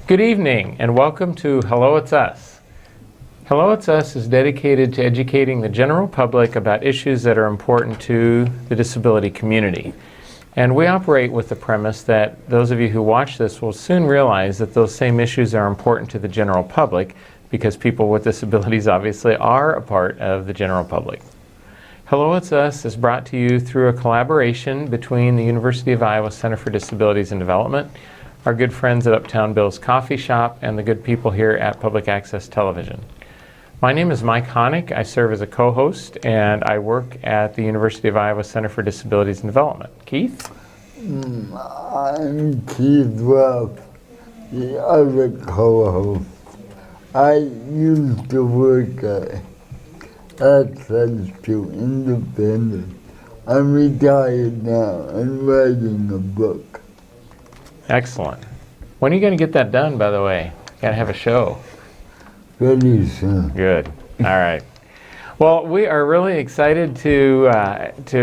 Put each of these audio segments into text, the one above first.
Good evening and welcome to Hello It's Us. Hello It's Us is dedicated to educating the general public about issues that are important to the disability community. And we operate with the premise that those of you who watch this will soon realize that those same issues are important to the general public because people with disabilities obviously are a part of the general public. Hello It's Us is brought to you through a collaboration between the University of Iowa Center for Disabilities and Development, our good friends at Uptown Bill's Coffee Shop, and the good people here at Public Access Television. My name is Mike Hoenig. I serve as a co-host and I work at the University of Iowa Center for Disabilities and Development. Keith? I'm Keith Ruff, the other co-host. I used to work at Access to Independence. I'm retired now and writing a book. Excellent. When are you going to get that done, by the way? Got to have a show. Very soon. Good. All right. Well, we are really excited to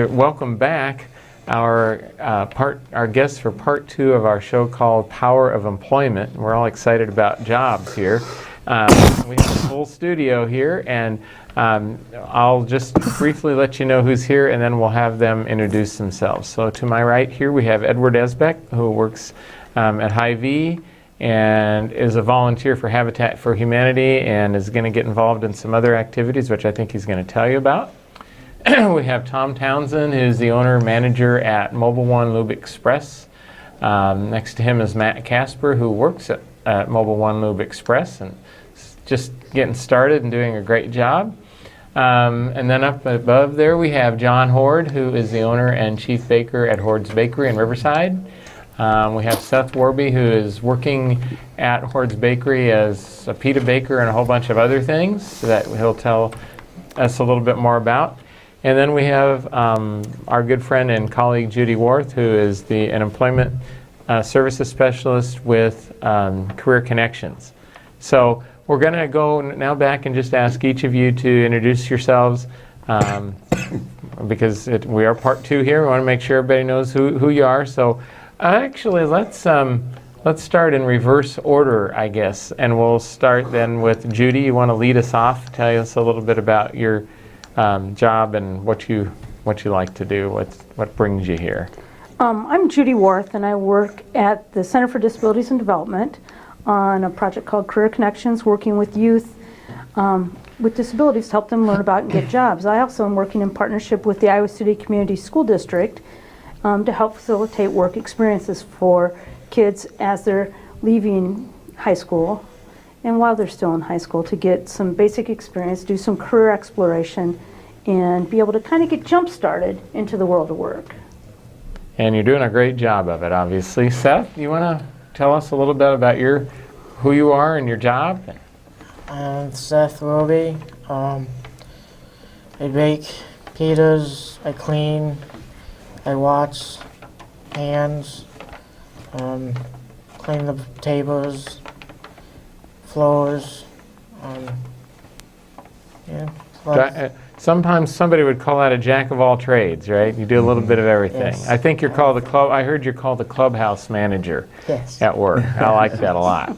welcome back our guests for part 2 of our show called Power of Employment. We're all excited about jobs here. We have a full studio here, and I'll just briefly let you know who's here, and then we'll have them introduce themselves. So to my right here, we have Edward Esbeck, who works at Hy-Vee and is a volunteer for Habitat for Humanity and is going to get involved in some other activities, which I think he's going to tell you about. We have Tom Townsend, who's the owner-manager at Mobile One Lube Express. Next to him is Matt Casper, who works at Mobile One Lube Express and just getting started and doing a great job. And then up above there we have John Horde, who is the owner and chief baker at Horde's Bakery in Riverside. We have Seth Warby, who is working at Horde's Bakery as a pita baker and a whole bunch of other things that he'll tell us a little bit more about. And then we have our good friend and colleague Judy Worth, who is an employment services specialist with Career Connections. So we're going to go now back and just ask each of you to introduce yourselves because we are part 2 here. We want to make sure everybody knows who you are. So actually, let's start in reverse order, I guess, and we'll start then with Judy. You want to lead us off, tell us a little bit about your job and what you like to do, what brings you here. I'm Judy Worth, and I work at the Center for Disabilities and Development on a project called Career Connections, working with youth with disabilities to help them learn about and get jobs. I also am working in partnership with the Iowa City Community School District to help facilitate work experiences for kids as they're leaving high school and while they're still in high school to get some basic experience, do some career exploration, and be able to kind of get jump-started into the world of work. And you're doing a great job of it, obviously. Seth, you want to tell us a little bit about who you are and your job? I'm Seth Roby. I bake pizzas, I clean, I wash hands, clean the tables, floors, Sometimes somebody would call that a jack of all trades, right? You do a little bit of everything. Yes. I think you're called I heard you're called the clubhouse manager Yes. at work. I like that a lot.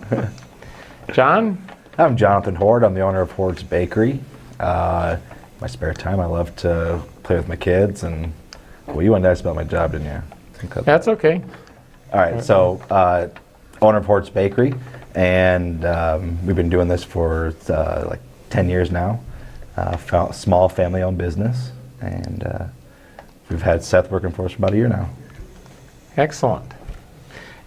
John? I'm Jonathan Horde. I'm the owner of Horde's Bakery. My spare time, I love to play with my kids. And well, you wanted to ask about my job, didn't you? That's okay. All right. So, owner of Horde's Bakery, and we've been doing this for like 10 years now. Small family-owned business, and we've had Seth working for us for about a year now. Excellent.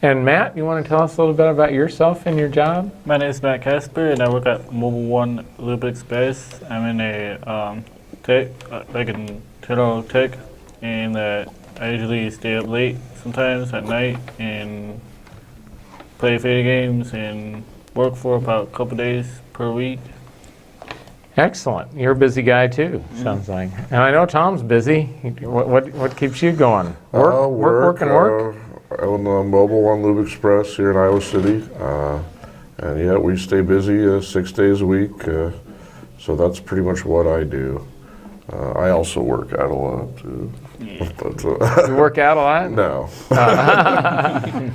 And Matt, you want to tell us a little bit about yourself and your job? My name is Matt Casper, and I work at Mobile One Lube Express. I'm in a tech, like in general tech, and I usually stay up late sometimes at night and play video games and work for about a couple days per week. Excellent. You're a busy guy too, sounds like. And I know Tom's busy. What keeps you going? Work. I own the Mobile One Lube Express here in Iowa City. And yeah, we stay busy 6 days a week. So that's pretty much what I do. I also work out a lot too. But, You work out a lot? no.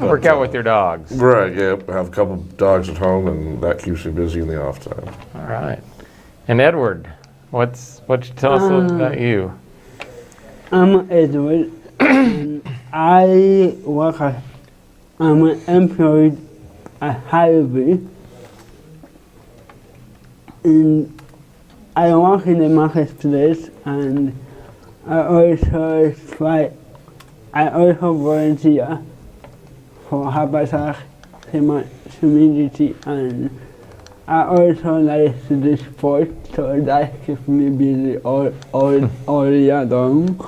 Work out with your dogs. Right, yeah. I have a couple dogs at home, and that keeps me busy in the off time. All right. And Edward, what you tell us about you? I'm Edward, and I'm employed at Harvey, and I work in the marketplace, and I also volunteer for Habitat community, and I also like to do sports, so that keeps me busy all year long.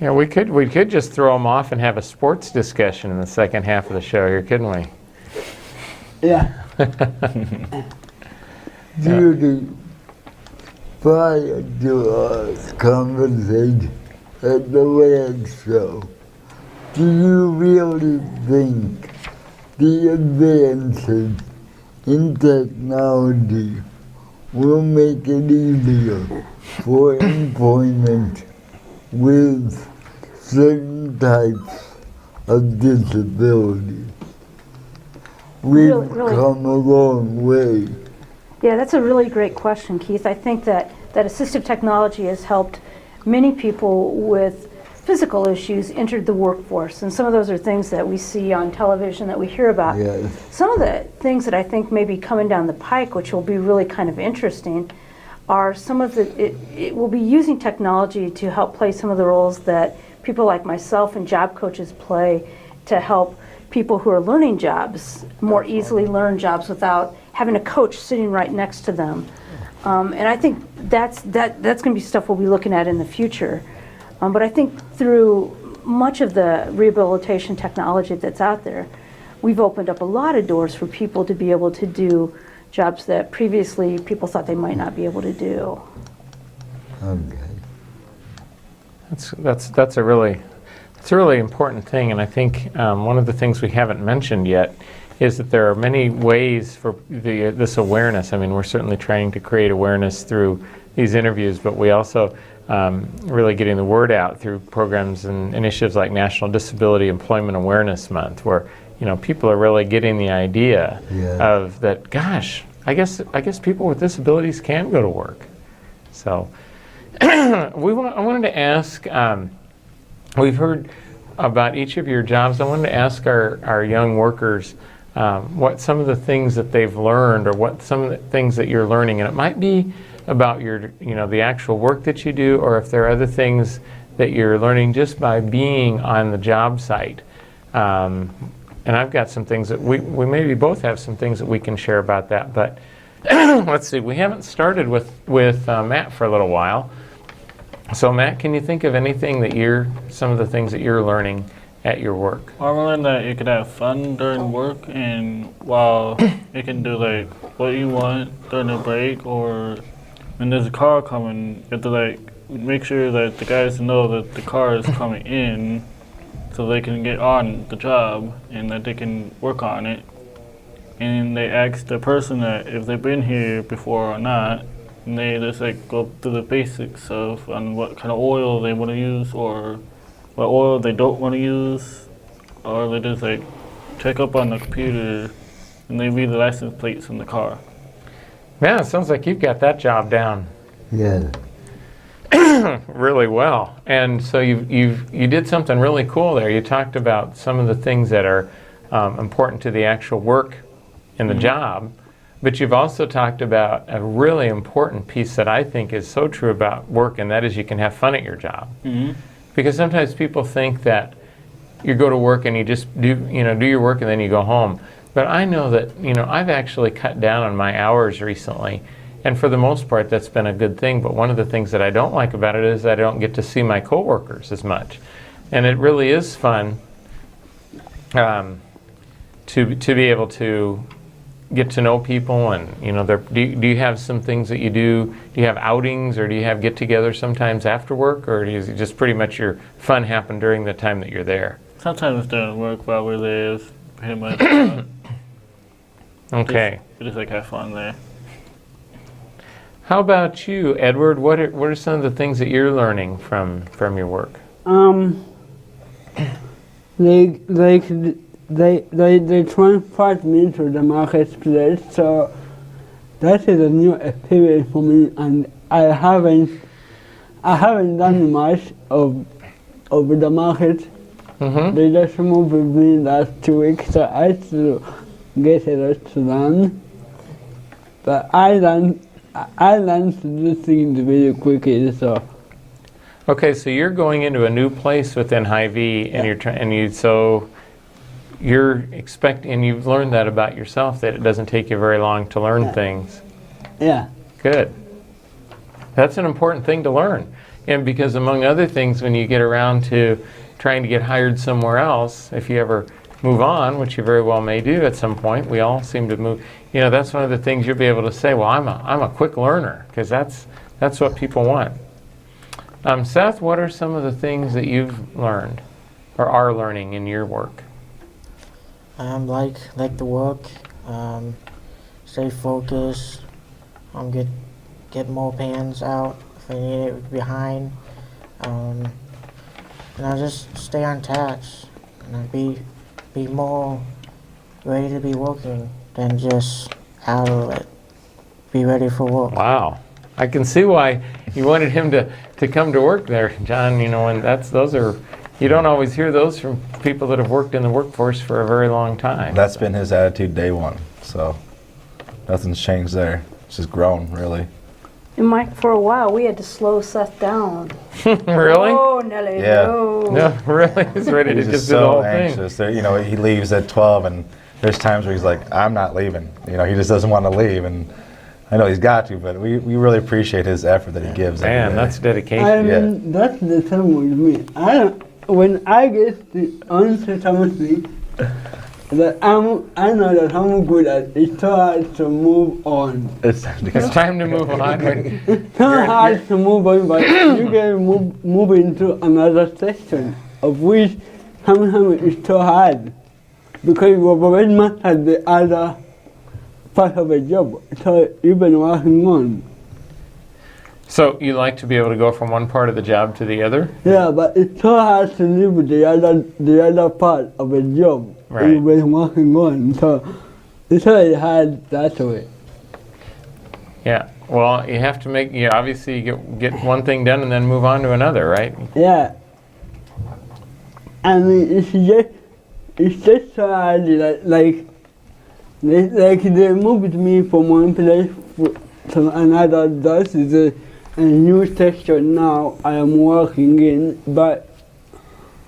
Yeah, we could just throw them off and have a sports discussion in the second half of the show here, couldn't we? Yeah. Judy, prior to our conversation at the last show, do you really think the advances in technology will make it easier for employment with certain types of disabilities? We've Really? come a long way. Yeah, that's a really great question, Keith. I think that assistive technology has helped many people with physical issues enter the workforce, and some of those are things that we see on television, that we hear about. Yes. Some of the things that I think may be coming down the pike, which will be really kind of interesting, are some of it will be using technology to help play some of the roles that people like myself and job coaches play to help people who are learning jobs more easily learn jobs without having a coach sitting right next to them. And I think that's going to be stuff we'll be looking at in the future. But I think through much of the rehabilitation technology that's out there, we've opened up a lot of doors for people to be able to do jobs that previously people thought they might not be able to do. Okay. That's a really important thing, and I think one of the things we haven't mentioned yet is that there are many ways for this awareness. I mean, we're certainly trying to create awareness through these interviews, but we also really getting the word out through programs and initiatives like National Disability Employment Awareness Month, where people are really getting the idea of that. Gosh, I guess people with disabilities can go to work. So I wanted to ask. We've heard about each of your jobs. I wanted to ask our young workers what some of the things that they've learned, or what some of the things that you're learning, and it might be about your, the actual work that you do, or if there are other things that you're learning just by being on the job site. And I've got some things that we maybe both have some things that we can share about that. But let's see, we haven't started with Matt for a little while. So Matt, can you think of anything that some of the things that you're learning at your work? I learned that you can have fun during work, and while you can do like what you want during a break, or when there's a car coming, you have to like make sure that the guys know that the car is coming in, so they can get on the job and that they can work on it. And they ask the person that if they've been here before or not, and they just like go through the basics of on what kind of oil they want to use, or what oil they don't want to use, or they just like check up on the computer and they read the license plates in the car. Man, it sounds like you've got that job down Yeah. really well. And so you did something really cool there. You talked about some of the things that are important to the actual work in the job, but you've also talked about a really important piece that I think is so true about work, and that is you can have fun at your job. Because sometimes people think that you go to work and you just do your work and then you go home. But I know that, I've actually cut down on my hours recently, and for the most part that's been a good thing. But one of the things that I don't like about it is that I don't get to see my coworkers as much. And it really is fun to be able to get to know people, and do you have some things that you do? Do you have outings, or do you have get-togethers sometimes after work, or is it just pretty much your fun happen during the time that you're there? Sometimes during work while we're there is pretty much Okay. we just like have fun there. How about you, Edward? What are some of the things that you're learning from your work? They transport me to the marketplace, so that is a new experience for me, and I haven't done much of the market. Mm-hmm. They just moved with me last 2 weeks, so I still get a lot to learn. But I learned to do things very quickly, so. Okay, so you're going into a new place within Hy-Vee, and you're expecting, and you've learned that about yourself, that it doesn't take you very long to learn things. Yeah. Good. That's an important thing to learn. And because among other things, when you get around to trying to get hired somewhere else, if you ever move on, which you very well may do at some point, we all seem to move, that's one of the things you'll be able to say, well, I'm a quick learner, because that's what people want. Seth, what are some of the things that you've learned or are learning in your work? Like the work, stay focused, get more pans out if I need it behind, and I just stay on task, and I be more ready to be working than just out of it. Be ready for work. Wow. I can see why you wanted him to come to work there, John. And you don't always hear those from people that have worked in the workforce for a very long time. That's been his attitude day one, so nothing's changed there. It's just grown, really. And Mike, for a while, we had to slow Seth down. Really? Oh, Nelly, Yeah. no. No, really? He's ready to He's just just do the so whole thing. anxious. There, he leaves at 12, and there's times where he's like, I'm not leaving. He just doesn't want to leave, and I know he's got to, but we really appreciate his effort that he gives. every Man, day. that's dedication. I mean, that's the same with me. When I get onto something that I know that I'm good at, it's so hard to move on. It's time to It's go. time to move on. It's so hard to move on, but you can move into another section, of which sometimes it's so hard because you've already mastered the other part of a job, so you've been working on. So you like to be able to go from one part of the job to the other? Yeah, but it's so hard to leave the other part of a job Right. you've been working on, so it's very hard that way. Yeah. Well, you have to obviously get one thing done and then move on to another, right? Yeah. I mean, it's just so hard, like they moved me from one place to another. That is a new section now I am working in, but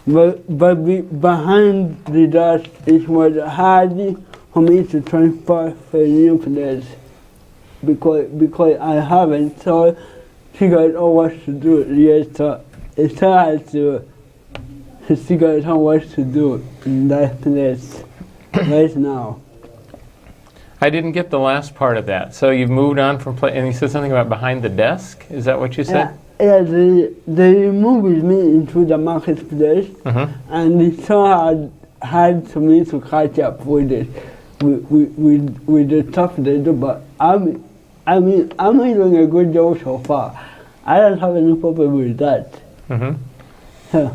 behind the dust, it was hard for me to transfer to a new place because I haven't figured out what to do yet. So it's hard to figure out what to do in that place right now. I didn't get the last part of that. So you've moved on from and you said something about behind the desk. Is that what you said? Yeah, they moved me into the marketplace, and it's so hard for me to catch up with it, with the stuff they do. But I'm doing a good job so far. I don't have any problem with that. Mm-hmm. Yeah.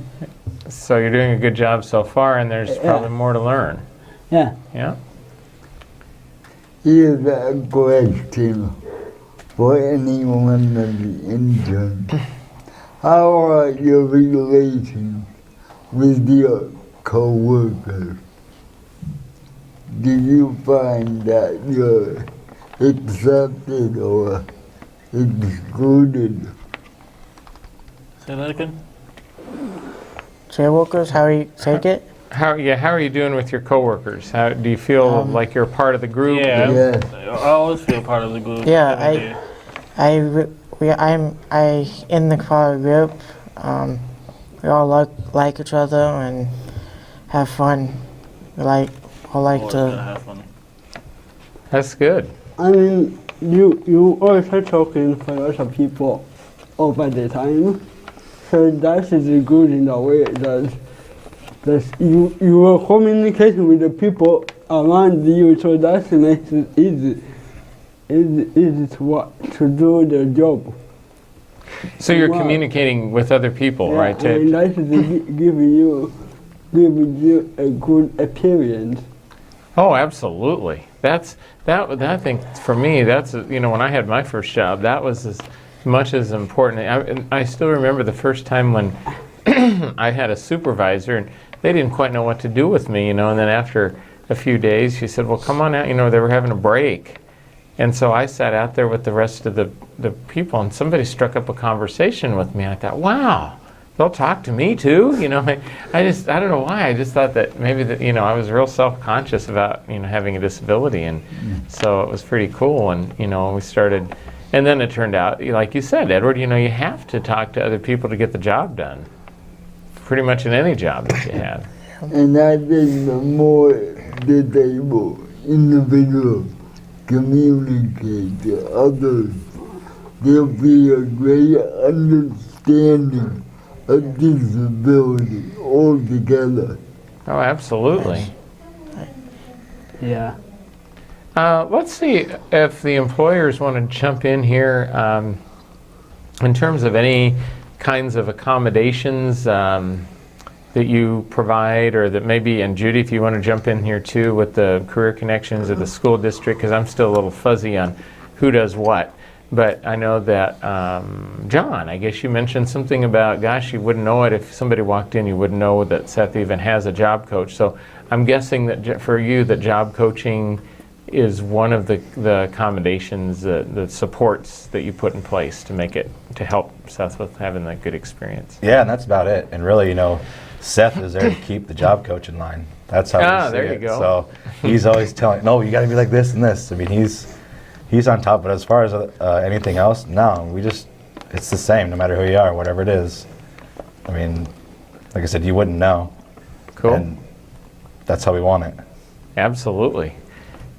So you're doing a good job so far, and there's probably more to learn. Yeah. Yeah. Here's a question for anyone of the intern. How are your relations with your co-workers? Do you find that you're accepted or excluded? Say that again? Chair workers, how do you take it? How are you doing with your coworkers? How do you feel like you're part of the group? Yeah, Yeah. I always feel part of the group. Yeah, every day. I'm in the choir group. We all like each other and have fun. We all like Always gonna to. have fun. That's good. I mean, you also talking for lots of people over the time, so that is good in a way that you are communicating with the people around you, so that makes it easy. is what to do the job. So you're Well, communicating with other people, Yeah, right? and that is giving you a good appearance. Oh, absolutely. That I think for me, that's, when I had my first job, that was as much as important. And I still remember the first time when I had a supervisor and they didn't quite know what to do with me, and then after a few days, she said, well, come on out, they were having a break. And so I sat out there with the rest of the people, and somebody struck up a conversation with me. I thought, wow, they'll talk to me too. I don't know why. I just thought that maybe that, I was real self-conscious about, having a disability. And so it was pretty cool. And, we started, and then it turned out, like you said, Edward, you have to talk to other people to get the job done. Pretty much in any job that you have. And I think the more disabled individuals communicate to others, there'll be a greater understanding of disability altogether. Oh, absolutely. Yeah. Let's see if the employers want to jump in here in terms of any kinds of accommodations that you provide, or that maybe, and Judy, if you want to jump in here too with the career connections of the school district, because I'm still a little fuzzy on who does what. But I know that, John, I guess you mentioned something about, gosh, you wouldn't know it if somebody walked in, you wouldn't know that Seth even has a job coach. So I'm guessing that for you, that job coaching is one of the accommodations, the supports that you put in place to help Seth with having that good experience. Yeah, and that's about it. And really, Seth is there to keep the job coach in line. That's how we see there it. you go. So he's always telling, no, you got to be like this and this. I mean, he's on top. But as far as anything else, no, it's the same no matter who you are, whatever it is. I mean, like I said, you wouldn't know. Cool. And that's how we want it. Absolutely.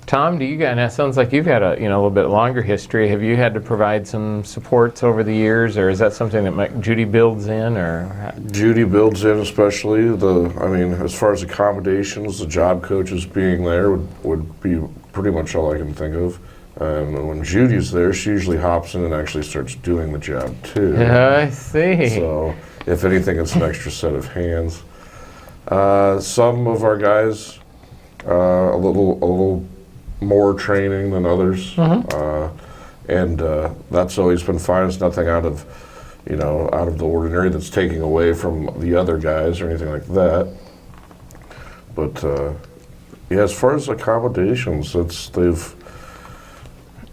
Tom, and it sounds like you've had a little bit longer history. Have you had to provide some supports over the years, or is that something that Judy builds in, or? Judy builds in, especially as far as accommodations, the job coaches being there would be pretty much all I can think of. And when Judy's there, she usually hops in and actually starts doing the job too. I see. So if anything, it's an extra set of hands. Some of our guys, a little more training than others, and that's always been fine. It's nothing out of the ordinary that's taking away from the other guys or anything like that. But as far as accommodations,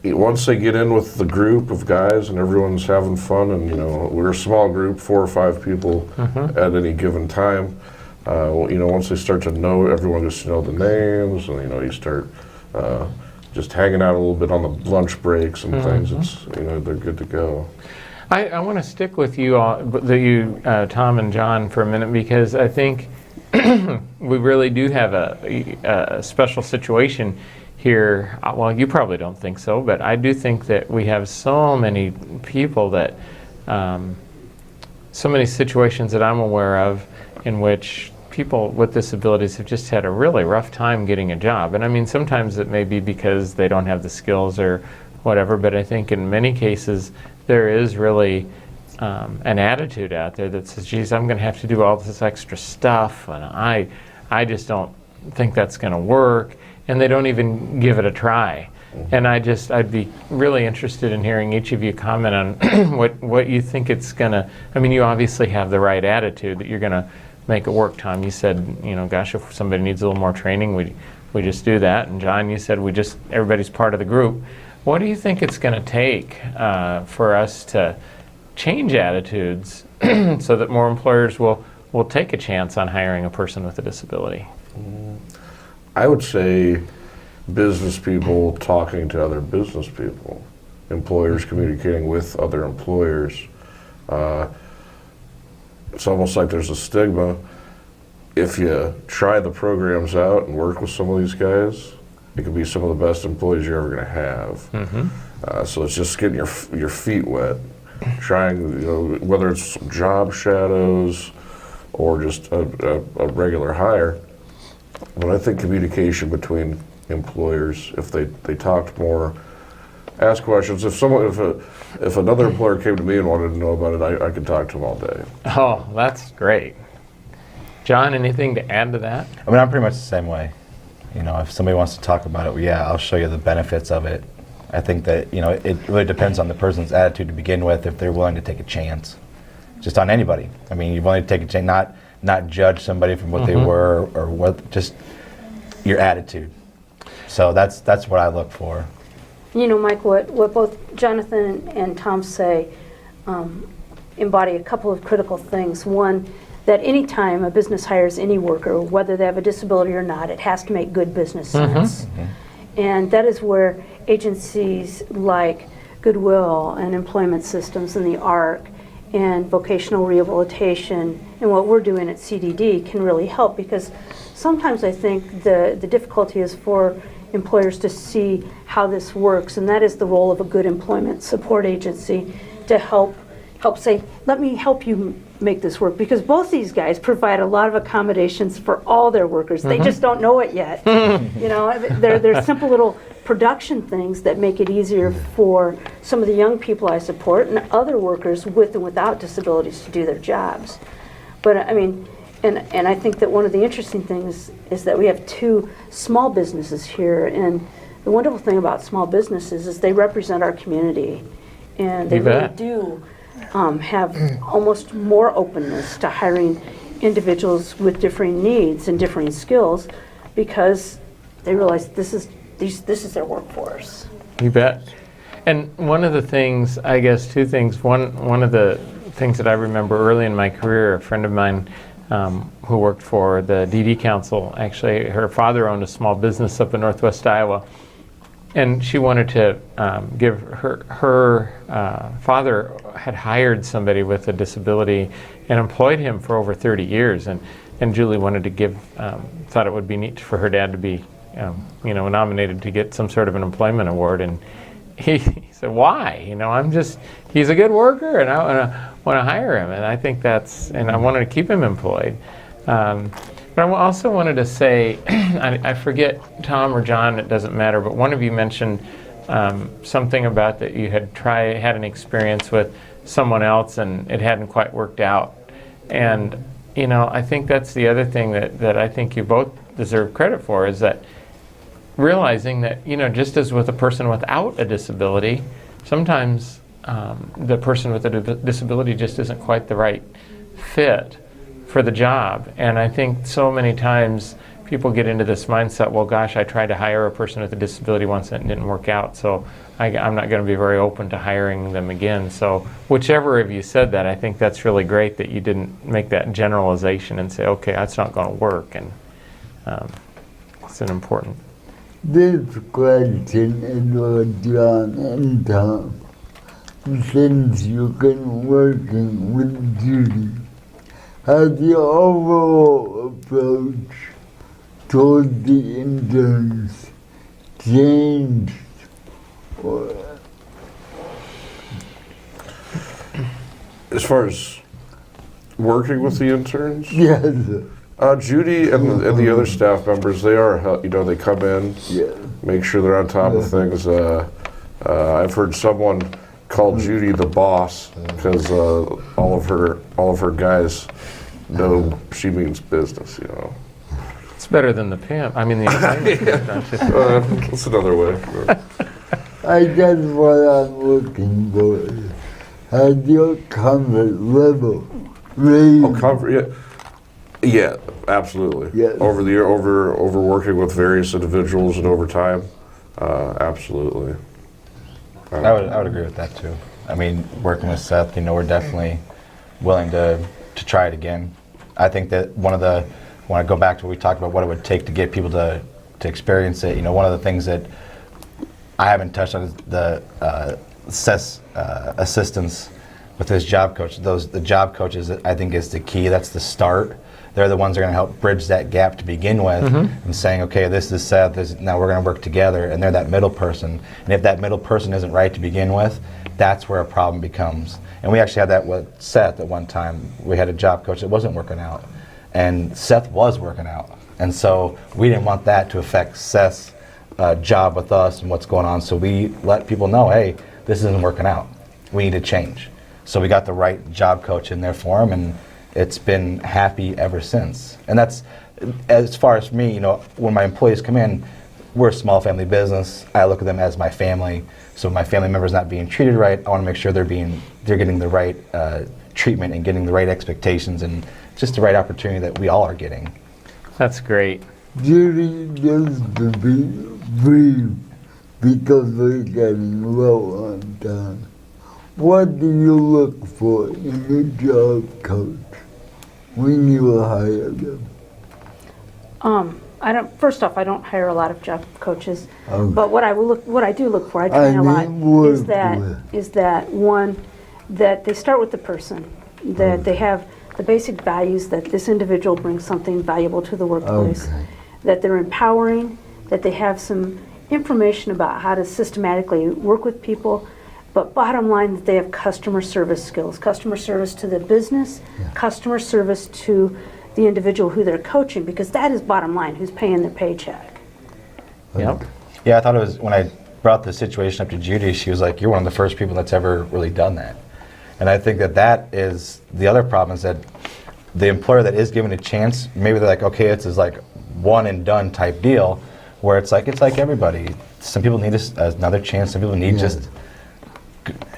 once they get in with the group of guys and everyone's having fun, and we're a small group, 4 or 5 people at any given time. Once they start to know, everyone gets to know the names, and you start just hanging out a little bit on the lunch breaks and things. It's they're good to go. I want to stick with you all, Tom and John, for a minute, because I think we really do have a special situation here. Well, you probably don't think so, but I do think that we have so many people that, so many situations that I'm aware of in which people with disabilities have just had a really rough time getting a job. And I mean, sometimes it may be because they don't have the skills or whatever, but I think in many cases there is really an attitude out there that says, geez, I'm going to have to do all this extra stuff, and I just don't think that's going to work, and they don't even give it a try. And I'd be really interested in hearing each of you comment on what you think it's going to, I mean, you obviously have the right attitude that you're going to make it work. Tom, you said, gosh, if somebody needs a little more training, we just do that. And John, you said everybody's part of the group. What do you think it's going to take for us to change attitudes so that more employers will take a chance on hiring a person with a disability? I would say business people talking to other business people, employers communicating with other employers. It's almost like there's a stigma. If you try the programs out and work with some of these guys, it could be some of the best employees you're ever going to have. So it's just getting your feet wet, trying, whether it's job shadows or just a regular hire. But I think communication between employers, if they talked more ask questions. If another employer came to me and wanted to know about it, I could talk to them all day. Oh, that's great. John, anything to add to that? I mean, I'm pretty much the same way. You know, if somebody wants to talk about it, well, yeah, I'll show you the benefits of it. I think that, you know, it really depends on the person's attitude to begin with, if they're willing to take a chance. Just on anybody. I mean, you're willing to take a chance, not judge somebody from what they were or what, just your attitude. So that's what I look for. You know, Mike, what both Jonathan and Tom say embody a couple of critical things. One, that any time a business hires any worker, whether they have a disability or not, it has to make good business sense. And that is where agencies like Goodwill and Employment Systems and the ARC and vocational rehabilitation and what we're doing at CDD can really help, because sometimes I think the difficulty is for employers to see how this works, and that is the role of a good employment support agency to help say, let me help you make this work, because both these guys provide a lot of accommodations for all their workers. They just don't know it yet. You know, they're simple little production things that make it easier for some of the young people I support and other workers with and without disabilities to do their jobs. But I mean, and I think that one of the interesting things is that we have two small businesses here, and the wonderful thing about small businesses is they represent our community, and they You really bet. do have almost more openness to hiring individuals with differing needs and differing skills, because they realize this is their workforce. You bet. And one of the things, I guess two things. One of the things that I remember early in my career, a friend of mine who worked for the DD Council, actually her father owned a small business up in Northwest Iowa. And she wanted to give her father had hired somebody with a disability and employed him for over 30 years. And Julie wanted to thought it would be neat for her dad to be, nominated to get some sort of an employment award. And he said, why? You know, he's a good worker, and I want to hire him. And I think and I wanted to keep him employed. But I also wanted to say, I forget, Tom or John, it doesn't matter, but one of you mentioned something about that you had an experience with someone else and it hadn't quite worked out. And, you know, I think that's the other thing that I think you both deserve credit for, is that realizing that, you know, just as with a person without a disability, sometimes the person with a disability just isn't quite the right fit for the job. And I think so many times people get into this mindset, well, gosh, I tried to hire a person with a disability once and it didn't work out, so I'm not going to be very open to hiring them again. So whichever of you said that, I think that's really great that you didn't make that generalization and say, okay, that's not going to work. And it's an important. This question is for John and Tom. Since you've been working with Judy, has the overall approach toward the interns changed? As far as working with the interns, Yes. Judy and the other staff members, they are, they come in, Yeah. make sure they're on top of things. I've heard someone call Judy the boss because all of her guys know she means business. You know, It's better than the pimp. I mean, the assignment, don't you think? that's another way. I guess what I'm looking for. Has your comfort level raised? Oh, comfort, yeah, absolutely. Yes. Over the year, over working with various individuals and over time, absolutely. I would agree with that too. I mean, working with Seth, we're definitely willing to try it again. I think that when I go back to what we talked about, what it would take to get people to experience it, one of the things that I haven't touched on is the Seth's assistance with his job coach. The job coaches, I think, is the key. That's the start. They're the ones that are going to help bridge that gap to begin with, and saying, okay, this is Seth, now we're going to work together, and they're that middle person. And if that middle person isn't right to begin with, that's where a problem becomes. And we actually had that with Seth at one time. We had a job coach that wasn't working out, and Seth was working out. And so we didn't want that to affect Seth's job with us and what's going on. So we let people know, hey, this isn't working out. We need to change. So we got the right job coach in there for him, and it's been happy ever since. And that's, as far as me, you know, when my employees come in, we're a small family business. I look at them as my family. So if my family member's not being treated right, I want to make sure they're getting the right treatment and getting the right expectations and just the right opportunity that we all are getting. That's great. Judy, just to be brief, because we're getting low on time. What do you look for in a job coach when you hire them? First off, I don't hire a lot of job coaches, Okay. but what I do look for, I train a lot, is that one, that they start with the person, that they have the basic values that this individual brings something valuable to the workplace, Okay. that they're empowering, that they have some information about how to systematically work with people, but bottom line, that they have customer service skills, customer service to the business, customer service to the individual who they're coaching, because that is bottom line, who's paying their paycheck. Yep. Yeah, I thought it was, when I brought the situation up to Judy, she was like, you're one of the first people that's ever really done that. And I think that is the other problem, is that the employer that is given a chance, maybe they're like, okay, it's like one and done type deal, where it's like everybody. Some people need another chance, some people need just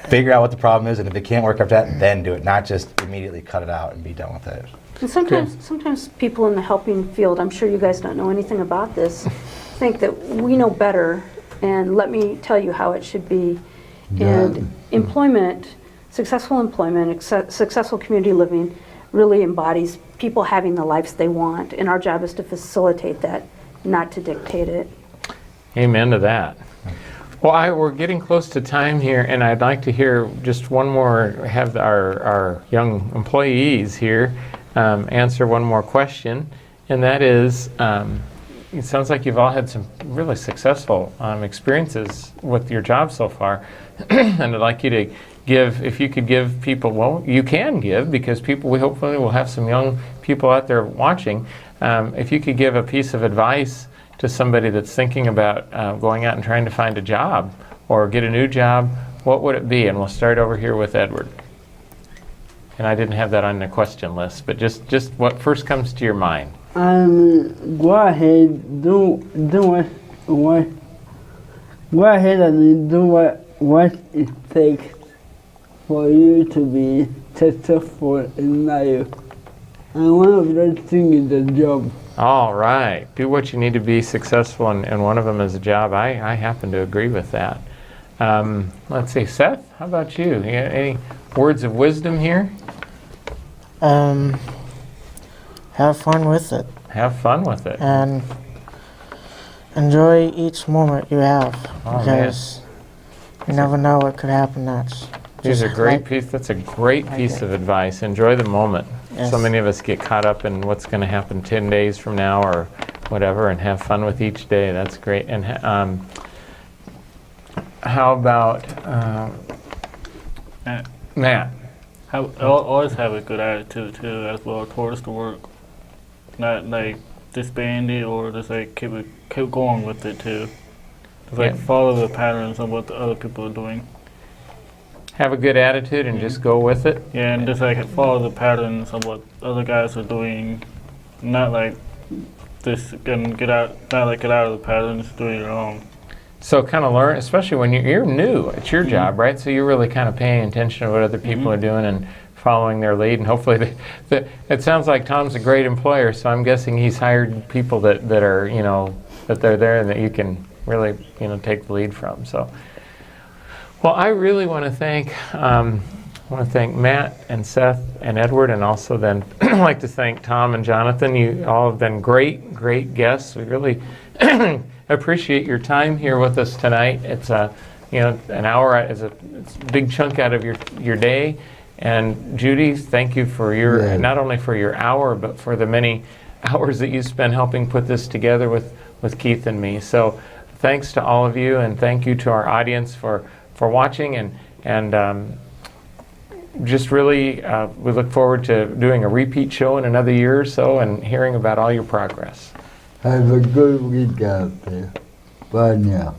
figure out what the problem is, and if it can't work after that, then do it, not just immediately cut it out and be done with it. And sometimes people in the helping field, I'm sure you guys don't know anything about this, think that we know better, and let me tell you how it should be. And employment, successful community living really embodies people having the lives they want, and our job is to facilitate that, not to dictate it. Amen to that. Well, we're getting close to time here, and I'd like to hear just one more, have our young employees here answer one more question, and that is, it sounds like you've all had some really successful experiences with your job so far, and I'd like you to give, if you could give people, well, you can give, because we hopefully will have some young people out there watching, if you could give a piece of advice to somebody that's thinking about going out and trying to find a job or get a new job, what would it be? And we'll start over here with Edward. And I didn't have that on the question list, but just what first comes to your mind. Go ahead, go ahead and do what it takes for you to be successful in life. And one of those things is a job. All right. Do what you need to be successful, and one of them is a job. I happen to agree with that. Let's see, Seth, how about you? You got any words of wisdom here? Have fun with it Have fun with it. and enjoy each moment you have, Oh, because you never know what could happen next. That's a Just great piece. That's a great piece of advice. Enjoy the moment. Yes. So many of us get caught up in what's going to happen 10 days from now or whatever, and have fun with each day. That's great. And how about Matt? Always have a good attitude too, as well towards the work. Not like disband it or just like keep going with it too. Just like follow the patterns of what the other people are doing. Have a good attitude and just go with it. Yeah, and just like follow the patterns of what other guys are doing. Not like just get out of the patterns, do your own. So kind of learn, especially when you're new. It's your job, right? So you're really kind of paying attention to what other people are doing and following their lead. And hopefully, it sounds like Tom's a great employer. So I'm guessing he's hired people that are, that they're there and that you can really, take the lead from. So, well, I really want to thank Matt and Seth and Edward, and also then I'd like to thank Tom and Jonathan. You all have been great guests. We really appreciate your time here with us tonight. It's an hour is it's a big chunk out of your day. And Judy, thank you for not only for your hour, but for the many hours that you spend helping put this together with Keith and me. So thanks to all of you, and thank you to our audience for watching, and just really we look forward to doing a repeat show in another year or so and hearing about all your progress. Have a good week out there. Bye now.